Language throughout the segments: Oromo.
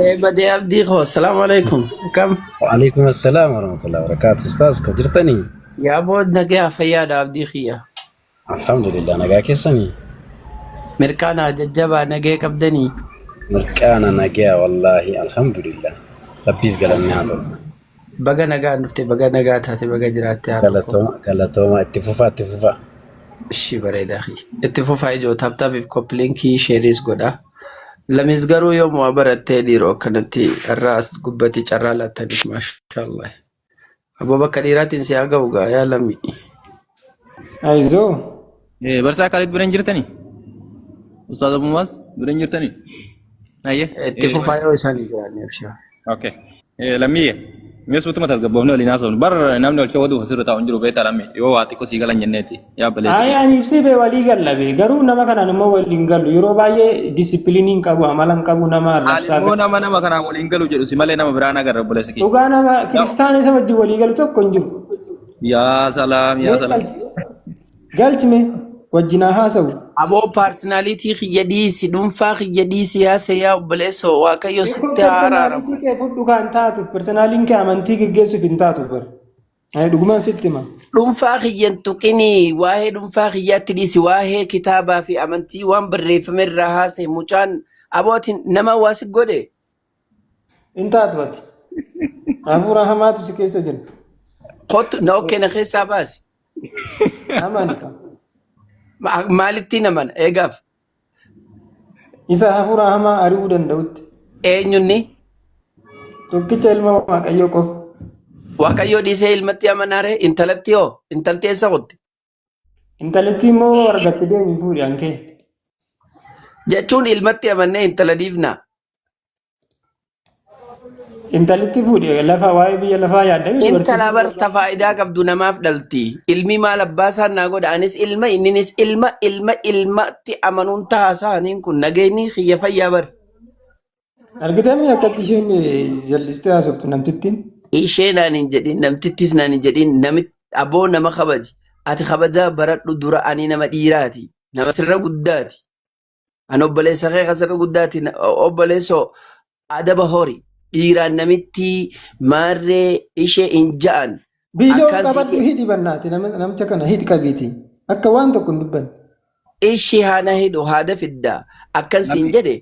بدي أبدي خو السلام عليكم كم وعليكم السلام ورحمة الله وبركاته. أستاذ كجرتني. يا بود نجيا فيادا أبدي خيا الحمد لله أنا كيسني. مركانا ججبا نجيا كبدني مركانا نجيا والله الحمد لله. ربي في قلنا عطل. بقى نجا نفتي بقى نجا تاتي بقى جرات قالتهم اتفوفا. شي بريد أخي اتفوفا يجو تاب تاب في كوبلينكي شيريز قدا لم يزقروا يوم وبرت تيديرو كانتي الراس قبتي شرالة تنك ما شاء الله أبو بكر إيرات سياقة وقا يا لمي Aizo, برسا كالد برنجرتني استاذ ابو مواز برنجرتني ايه اتفوفا يو إساني جراني أبشر اوكي لميه ميس بتما تغبونو لي ناسون بر نامن الشودو حسرتا انجرو بيتا لمي يو واتيكو سيغلا نينتي يا بليس ani ibsibe wali gallabe garu nama kana nama wali galu yoro baye disciplining kabu amalan kabu nama ali mo nama kana wali ingalu jedu simale nama brana gar bolesiki uga nama kristane sama di wali galu tokko njur ya salam galchme wajina hasaw أبو personality خيادي سيدون فا خيادي سياسة يا بلسو واكيو ستارة ke fuddu kan taatu personalin ke amanti ke gesu fin taatu bar ay duguman sittima dhuunfaa kiyyan tuqini waa'ee dhuunfaa kiyyaatti dhiisi waa'ee kitaabaa fi amantii waan barreeffame irraa haasa'e mucaan abootiin nama waasi godhe intaatu wati afura hamatu sikesa jin kottu na okkeena keessaa baasi amanika maalitti naman eegaaf isa afura hama ariu dandawutti eenyunni tokkicha ilma waaqayyo qof waaqayyoo dhiisee ilmatti amanaare intalatti hoo intalti eessa qotte intalatti immoo argatte deemi fuudhi anke jechuun ilmatti amannee intala dhiifnaa intalitti fuudhi lafa waa'ee biyya lafaa yaadame intala barta faayidaa qabdu namaaf dhalti ilmi maal abbaa isaan naa godha anis ilma inninis ilmatti amanuun taasisaniin kun nageenyi xiyya fayyaa bar argitame akkatti isheen jallistee haasoftu namtittiin ishee naan hin jedhin namtittis naan hin jedhin namit aboo nama kabaji ati kabajaa baradhu dura ani nama dhiiraati nama sirra guddaati an obboleessa kee kasirra guddaati obboleessoo adaba hori dhiiraan namitti maarree ishee hin ja'an biidoo qabadhu hidhi bannaati namicha kana hidhi qabiiti akka waan tokko hin dubbanne ishee haana hidhu haada fiddaa akkansiin jedhe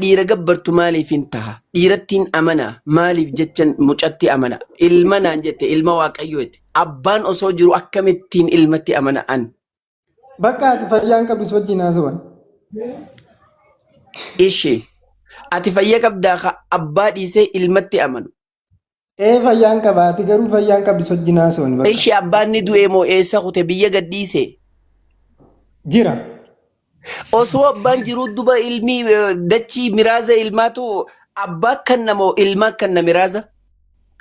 dhiira gabbartu maaliif hin taha dhiirattiin amana maaliif jechan mucatti amana ilma naan jette ilma waaqayyooti abbaan osoo jiru akkamittiin ilmatti amana'an bakka ati fayyaan qabdus wajjin haasa'an ishee ati fayyaa qabdaa abbaa dhiisee ilmatti amanu fayyaan qabaati garuu fayyaan qabdus wajjin haasa'an ishee abbaan ni du'ee moo eessa kute biyya gadhiise jira osoo abbaan jiru duba ilmi dachii miraaza ilmaatu abbaa kanna moo ilmaa kanna miraaza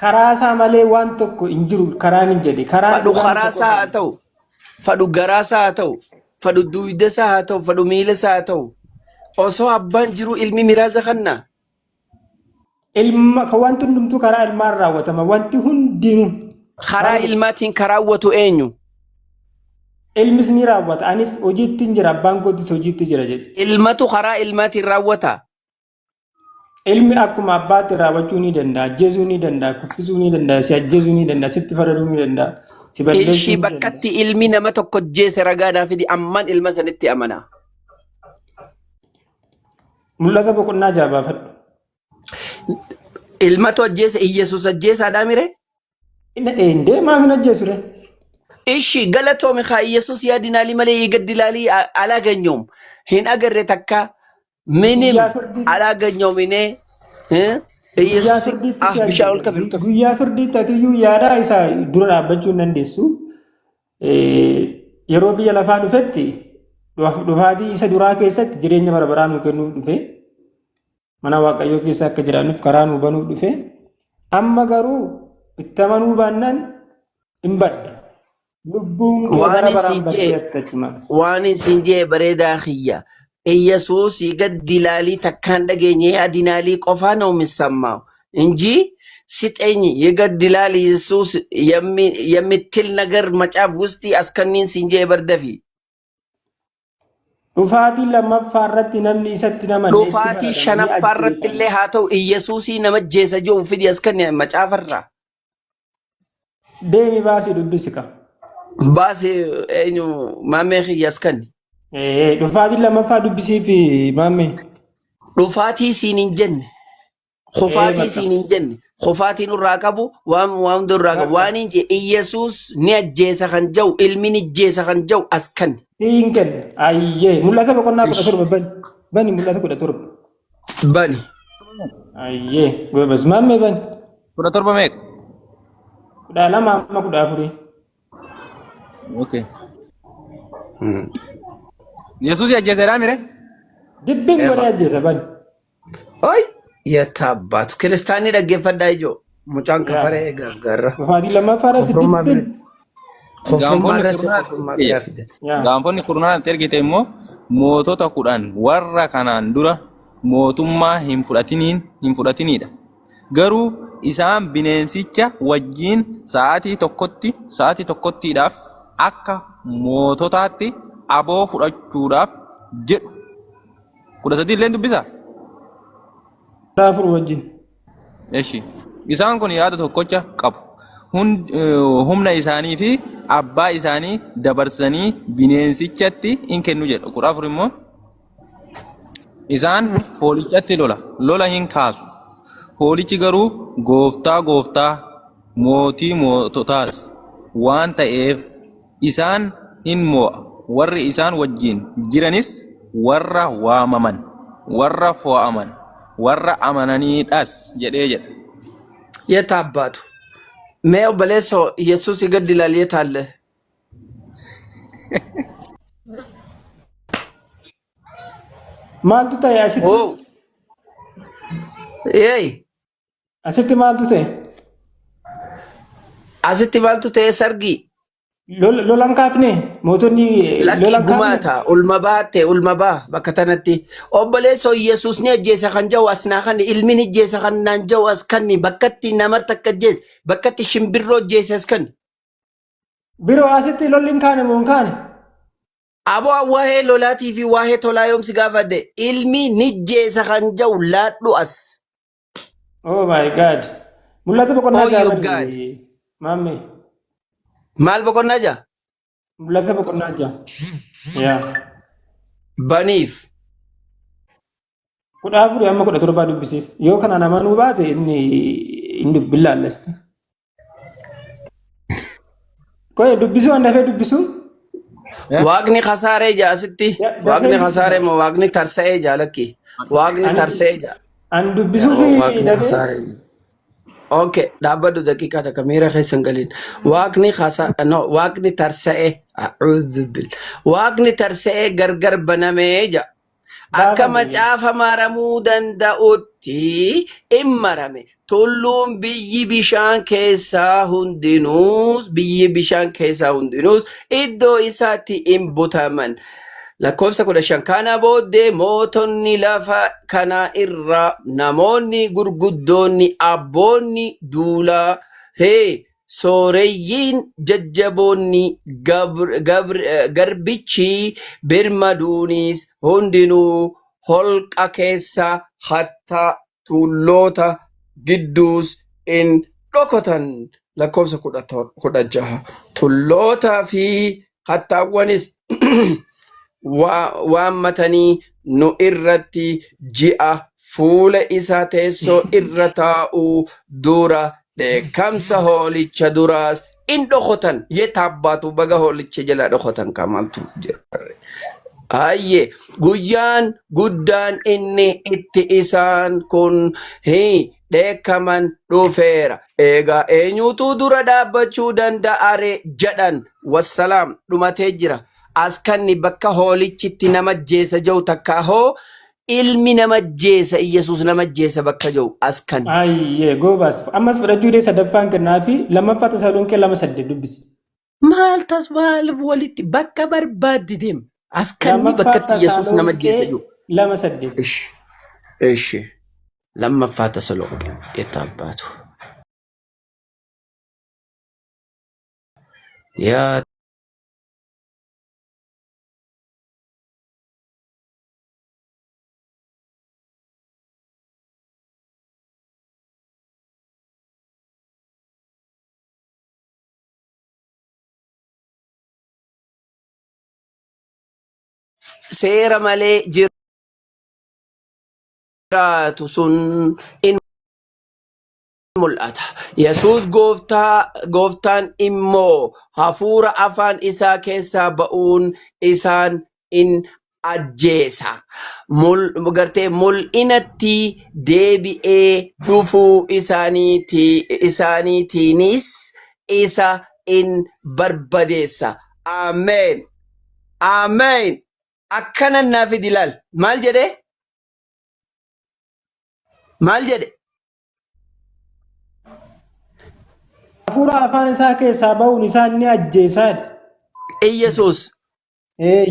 karaa isaa malee waan tokko hin jiru karaan hin jedhe fadhu karaasaa haa ta'u fadhu garaasaa haa ta'u fadhu duwidasaa haa ta'u fadhu miilasaa haa ta'u osoo abbaan jiru ilmi miraaza kanna ilma wanti hundumtuu karaa ilmaan raawwatama wanti hundinuu karaa ilmaatiin karaawwatu eenyu ilmis ni raawwata anis hojiitti jira abbaan kootis hojiitti jira jedhe ilmatu karaa ilmaatiin raawwata ilmi akkuma abbaatti raawwachuu ni danda'a ajjeesuu ni danda'a kuffisuu ni danda'a si ajjeesuu ni danda'a sitti faraduu ni danda'a si balleessuu ishii bakkatti ilmi nama tokko ajjeese ragaadhaa fidi amman ilma sanitti amana mul'ata boqonnaa jaabaafadhu ilmatu ajjeese Iyesuus ajjeesaadhaa mire indee maamin ajjeesure ishii galatoomi kaa Iyesuus yaadinaalii malee yigaddilaalii alaaganyoom hin agarre takka minim alaaganyoomine Iyesuus bishaan ol qabe guyyaa firdiitti atiyyuu yaada isaa dura dhaabbachuu hin dandeessu yeroo biyya lafaa dhufetti dhufaatii isa duraa keessatti jireenya bara baraa nuu kennuuf dhufe mana waaqayyoo keessa akka jiraannuuf karaa nuu banuuf dhufe amma garuu itti amanuu baannaan hin badda lubbuun bara baraan baddeettachuma waan isin jee bareedaa kiyya Iyesuus yigaddilaalii takkaan dhageenye adinaalii qofaan oomissammaa inji sixeenyi yigaddilaalii Iyesuus yammittil nagar macaaf wusti askanniin sin jee bardafi dhufaatii lammaffaa irratti namni isatti nama neetti dhufaatii fudhatame ni shanaffaa irratti ajjeefama. illee haa ta'u Iyyasuusii nama ajjeesa jiru fidi as kan macaafarraa Deemi baasii dubbisi qaba. baasee eenyu maammee kiyya as kan Dhufaatii lammaffaa dubbisii fi maammee. dhufaatii siin hin jenne Khufaatii Bakka. siin hin jenne khufaatiin irraa qabu waan irraa qabu waan hin je Iyyasuus ni ajjeesa kan jau ilmi ni ajjeesa kan jau as kan Siin kenne. Ayyee. Mul'ata boqonnaa 17 bani. Bani mul'ata 17. bani Ayyee. Goobas maammee bani. 17 meeqa? 12 amma 14. Okay. Yesuus ajjeeseedhaa mire? Dibbiin godhee ajjeesa bani. oi yataabbaatu kiristaanii dhaggeeffadhaa ijoo mucaan kafaree gargaarra Dhufaatii lammaffaa irratti kofrummaa dibbiin. bira kofrummaa irratti Gaanfonni kofrummaa biraa fidate Yaa. Gaanfonni kurnaan ergite immoo mootota 10 warra kanaan dura mootummaa hin fudhatiniidha. Garuu isaan bineensicha wajjiin sa'aatii tokkottiidhaaf akka moototaatti aboo fudhachuudhaaf jedhu. 13 illee dubbisaa? Raafur wajjin. Eshi. Isaan kun yaada tokkocha qabu. Humna isaanii fi abbaa isaanii dabarsanii bineensichatti in kennu jedha. 14 immoo isaan hoolichatti lola hin kaasu. Hoolichi garuu gooftaa mootii moototaas waan ta'eef isaan in mo'a. Warri isaan wajjin jiranis warra waamaman, warra fo'aman, warra amananiidhas jedhee jedha. yataabbaatu mee obboleessoo Iyyasuusii gad ilaalee taalle Maaltu ta'e asitti? oo yeey Asitti maaltu ta'e? asitti maaltu ta'e sargii Lolan kaafne mootonni lakkii lolan kaafne. gumaata ulma baatte ulma baa bakka tanatti obboleessoo Iyyasuus ni ajjeesa kan jau asnaa kan ilmi ni ajjeesa kan naan jau as kan bakkatti namatti akka ajjeese bakkatti shimbirroo ajjeese as kan Biroo asitti lolli hin kaane moo hin kaane? aboo waa'ee lolaatii fi waa'ee tolaa yoomsi gaafadde ilmi ni ajjeesa kan jau laadhu as Oh my God. Mul'ata boqonnaa Oh, you ja'a. God. Maammee. maal boqonnaa jaa Mul'ata boqonnaa ja'a. Yaa. baniif 14 amma 17 dubbisiif. Yoo kana namanuu baate inni dubbiin laallesti. Koye dubbisuu an dafee dubbisuu? waaqni kasaaree jaa asitti waaqni kasaaree moo waaqni tarsa'ee jaa lakki waaqni tarsa'ee jaa An dubbisuu fi waaqni dafee kasaaree jaa okay dhaabbadhu daqiiqaa takka miira keessan galiin waaqni kasaa no waaqni tarsa'ee a'uudhu bil waaqni tarsa'ee gargar banamee jaa akka macaafa maramuu danda'utti in marame tulluun biyyi bishaan keessaa hundinuus iddoo isaatti in butaman lakkoofsa 15 kana booddee mootonni lafa kana irraa namoonni gurguddoonni abboonni duulaa sooreyyiin jajjaboonni garbichi birmaduunis hundinuu holqa keessa hatta tulloota gidduus in dhokotan lakkoofsa 16 tullootaa fi hattaawwanis waammatanii nu irratti ji'a fuula isaa teessoo irra taa'uu dura dheekkamsa hoolicha duraas in dhokotan yetaabbaatu baga hoolicha jala dhokotan kamaltu jira ayye guyyaan guddaan inni itti isaan kun dheekkaman dhufeera eegaa eenyutu dura dhaabbachuu danda'are jedhan wassalaam dhumatee jira askanni bakka hoolichitti nama ajjeesa jau takkaa hoo ilmi nama ajjeesa Iyyasuus nama ajjeesa bakka jau askan ayyee goobaas ammas fudhachuu dee sadaffaan kennaa fi lammaffaa Tasaloniqee 2:8 dubbisi. maal tasmaaliif walitti bakka barbaaddi deem askanni bakkatti Iyyasuus nama ajjeesa jau 2:8. ishi lammaffaa Tasaloniqee yettaabbaatu yaa seera malee jiraatu sun in mul'ata. Yesuus gooftaan immoo hafuura afaan isaa keessaa ba'uun isaan in ajjeesa. Gartee mul'inatti deebi'ee dhufuu isaaniitiinis isa in barbadeessa. Ameen. Ameen. Akkana naaf dilaal. Maal jedhe? Maal jedhe? Hafuura afaan isaa keessaa ba'uun isaan ni ajjeesaadha. Yesuus.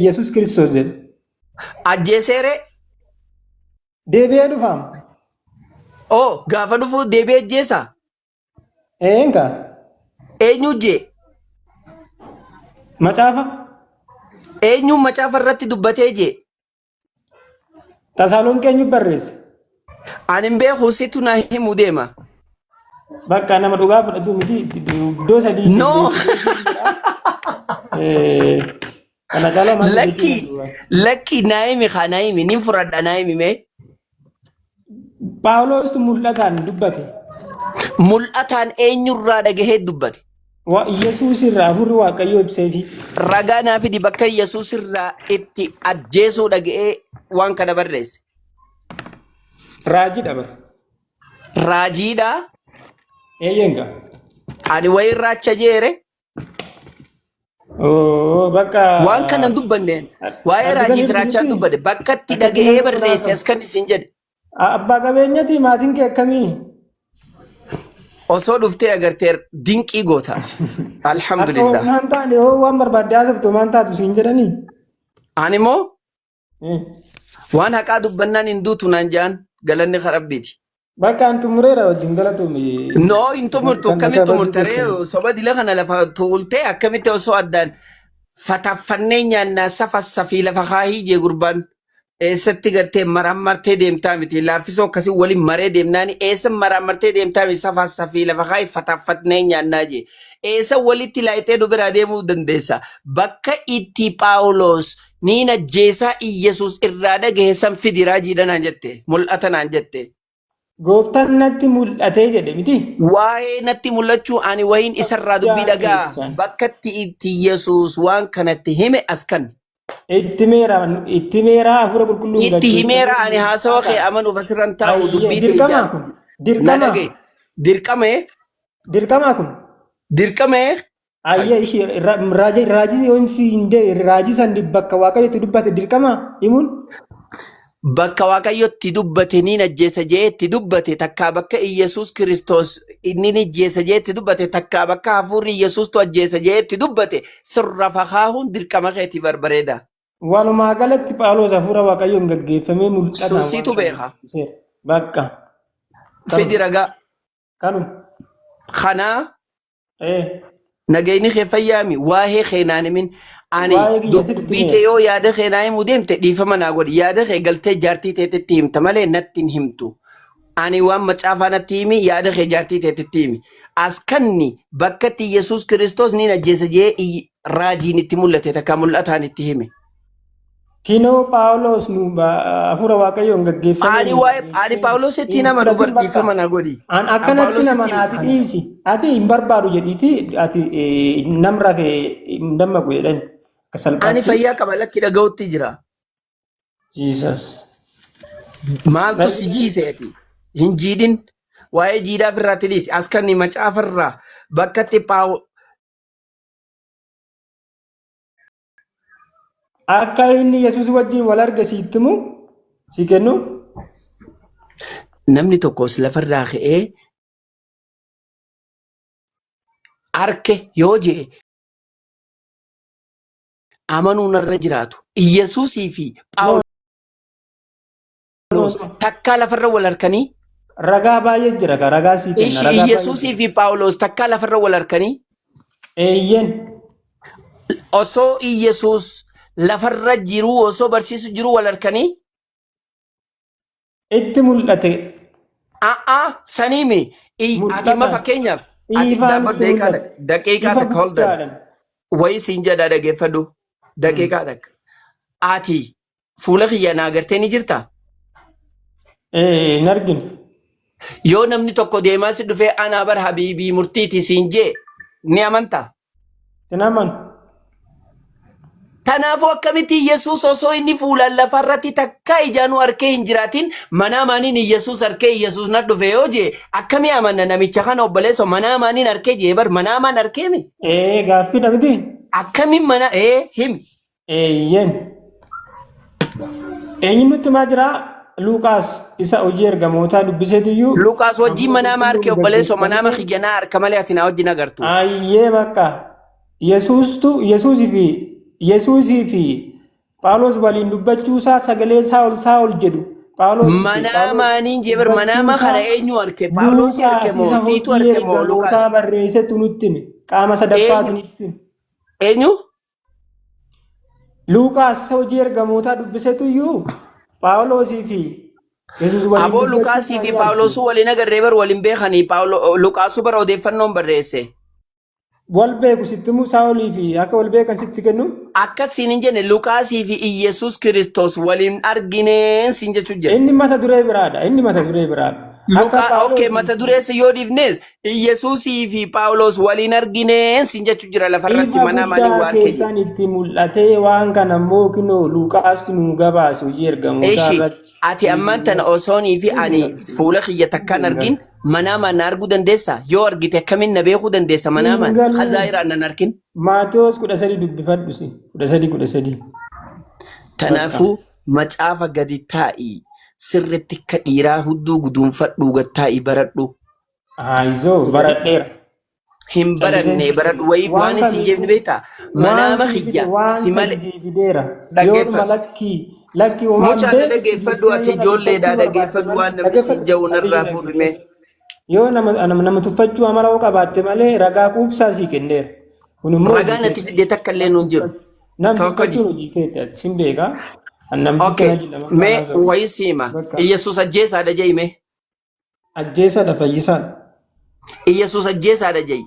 Yesuus Kiristoos jedhe. Ajjeeseere? Deebi'ee dhufaam. Oo gaafa dhufu deebi'ee ajjeesa? Eenka. Eenyu jee? Macaafa. Eenyu macaafa irratti dubbatee jee? Tasaloniqee eenyu barreesse? Ani hin beeku situ na himuu deema. Bakka nama dhugaa fudhatu miti iddoo sadii. No. Kana caalaa maal Lakki naayimi naayimi nin fudhadha naayimi mee? Phaawulos mul'ataan dubbate. Mul'ataan eenyurraa dhagahee dubbate? Yesuus irraa hafuurri Waaqayyoo ibseefi. Ragaa naa fidi bakka Yesuus irraa itti ajjeesuu dhagahee waan kana barreesse. Raajiidha bara. Raajiidha? Eeyyenga. Ani wayii raacha jeere? Bakka. Waan kana dubbanneen. Waa'ee raajii fi raachaan dubbate. Bakka itti dhagahee barreesse as kan isin jedhe. Abbaa qabeenyati maatiin kee akkamii? Osoo dhuftee agartee dinqii goota. Alhamdulillah. Waan taane waan barbaadde haasoftu waan taatu siin jedhanii. Ani immoo waan haqaa dubbannaan hin duutu naan jaan galanni Rabbiiti. Bakka an xumureera wajjin galatuumi. No hin xumurtu akkamitti xumurtaree soba dila kana lafa tuultee akkamitti osoo addaan fataffannee nyaannaa safassafii lafa kaahii jee gurbaan. Eessatti gartee maraamartee deemtaa miti laaffisoo akkasii waliin maree deemnaani eessa maraamartee deemtaa miti safassafii lafa kaahii fataffannee nyaannaa jee. Eessa walitti laayitee dubiraa deemuu dandeessa. Bakka itti Phaawulos ni ajjeesaa Iyesuus irraa dhagahe san fidi raajiidha naan jette mul'ata naan jette. Gooftaan natti mul'atee jedhe miti. Waa'ee natti mul'achuu ani wayiin isarraa dubbii dhagaa bakka itti Iyesuus waan kanatti hime as kan. Itti meera hafuura qulqulluu. Itti himeera ani haasawa kee amanuuf asirran taa'u dubbii ta'e ijaa. Dirqamaa kun. Dirqamee. Ayyee ishee raajii yoonsi hin dee raajii san bakka Waaqayyotti dubbate dirqama himuun. Bakka Waaqayyotti dubbate ni ajjeesa jeetti dubbate takkaa bakka Iyesuus Kiristoos inni ni ajjeesa jeetti dubbate takkaa bakka hafuurri Iyesuustu ajjeesa jeetti dubbate sirra fakaahuun dirqama keetii barbareeda. Walumaa galatti Phaawulos hafuura Waaqayyoon gaggeeffamee mul'ata. Suusiitu beeka. Bakka. Fidi ragaa. Kanum. Kanaa. Nagayni kee fayyaami waa'ee keenaan himin ani dubbii ta'e yoo yaada keenaa himuu deemte dhiifama naa godhi yaada kee galtee jaartii teetitti himta malee natti hin himtu. Ani waan macaafaa natti himi yaada kee jaartii teetitti himi. As kanni bakka itti Yesuus Kiristoos ni ajjeesa jee raajiin itti mul'ate takka mul'ataan itti hime. Kinoo Phaawulos hafuura Waaqayyoon gaggeeffamee. Ani Phaawulositti nama dubar dhiifama naa godhi. Akkanatti nama naati dhiisi. Ati hin barbaadu jedhiiti ati namra fee hin dammaqu jedhan. Ani fayyaa qaba lakki dhaga'utti jira. Jesus. Maaltu si jiiseeti? Hin jiidhin waa'ee jiidhaaf irraatti dhiisi. As kanni macaafarraa bakka itti akka inni Yesuus wajjin wal argisiitti moo si kennu? Namni tokkos lafarraa ka'ee arke yoo jee amanuun irra jiraatu. Iyesuusii fi Phaawulos takkaa lafarra wal harkanii. Ragaa baay'ee jira ka ragaa sii kenna. Iyesuusii fi Phaawulos takkaa lafarra wal harkanii. Eeyyen. Osoo Iyesuus lafarra jiru osoo barsiisu jiru wal harkanii. Itti mul'ate. Saniimi ati ma fakkeenyaaf ati daqiiqaa takka holdan wayii siin jedhaa dhageeffadhu daqiiqaa takka ati fuula kiyya naa agartee ni jirta? hin argine. Yoo namni tokko deemaa si dhufee anaa bar habiibii murtiiti siin jee ni amantaa? Sin amanu. Kanaafuu akkamitti Yesuus osoo inni fuulaan lafarratti takka ijaanu harkee hin jiraatin mana amaaniin Yesuus harkee Yesuus na dhufe yoo jee akkamii amanna namicha kana obboleessa mana amaaniin harkee jee bar mana amaan harkee mi? Gaaffii dhabdi. Akkamiin mana himi? Yen. Eenyutti maa jira Luqaas isa hojii ergamootaa dubbiseetiyyuu. Luqaas wajjin mana amaa harkee obboleessa mana ama xiyyanaa harka malee ati na wajjin agartu. Ayyee bakka Yesuusii fi Phaawulos waliin dubbachuusaa sagalee Saa'ol jedhu. Mana amaaniin jee bar mana ama kana eenyu harke? Phaawulos harke moo siitu harke moo Luqaas? Luqaas barreessetu nutti hime. Qaama sadaffaatu nutti hime. Eenyu? Luqaas isa hojii ergamootaa dubbiseetuyyuu Phaawulosii fi Yesuus waliin. Aboo Luqaasii fi Phaawulosuu waliin agarree bar waliin beekanii Luqaasuu bara odeeffannoon barreesse. Wal beeku sitti immoo Saa'olii fi akka wal beekan sitti kennu. Akkasiin hin jenne Luqaasii fi Iyesuus Kiristoos waliin argineen siin jechuu jira. Inni mata duree biraadha. Okay, mata dureessa yoo dhiifnes Iyesuusii fi Phaawulos waliin argineen siin jechuu jira lafarratti mana amaanii waan keenya. Keessaan itti mul'atee waan kana immoo kinoo Luqaas nu gabaase hojii ergamootaa irratti. Ati ammaan tana osoonii fi ani fuula kiyya takkaan argin mana amaan na arguu dandeessa? Yoo argite akkamiin na beekuu dandeessa mana amaan? Hazaayiraan nan argin. Maatewos 13 dubbifadhu si 13. Kanaafuu macaafa gadi taa'i sirritti akka dhiiraa hudduu guduunfadhuu gattaa'i baradhu. Haayizoo baradheera. Hin baranne baradhu wayii waan isin jeefni beektaa? Mana ama kiyya si malee. Lakki mucaan dhaggeeffadhu ati ijoolleedhaa dhaggeeffadhu waan namni siin ja'u narraa fuudhume. Yoo nama tuffachuu amala hoo qabaatte malee ragaa quubsaa sii kenneera. Ragaa natti fidee takka illee nuun jiru. Namni tuffachuu hojii keetti sin beekaa. Mee wayii siima Iyesuus ajjeesaadha jee mee? Ajjeesaadha fayyisaan. Iyesuus ajjeesaadha jee.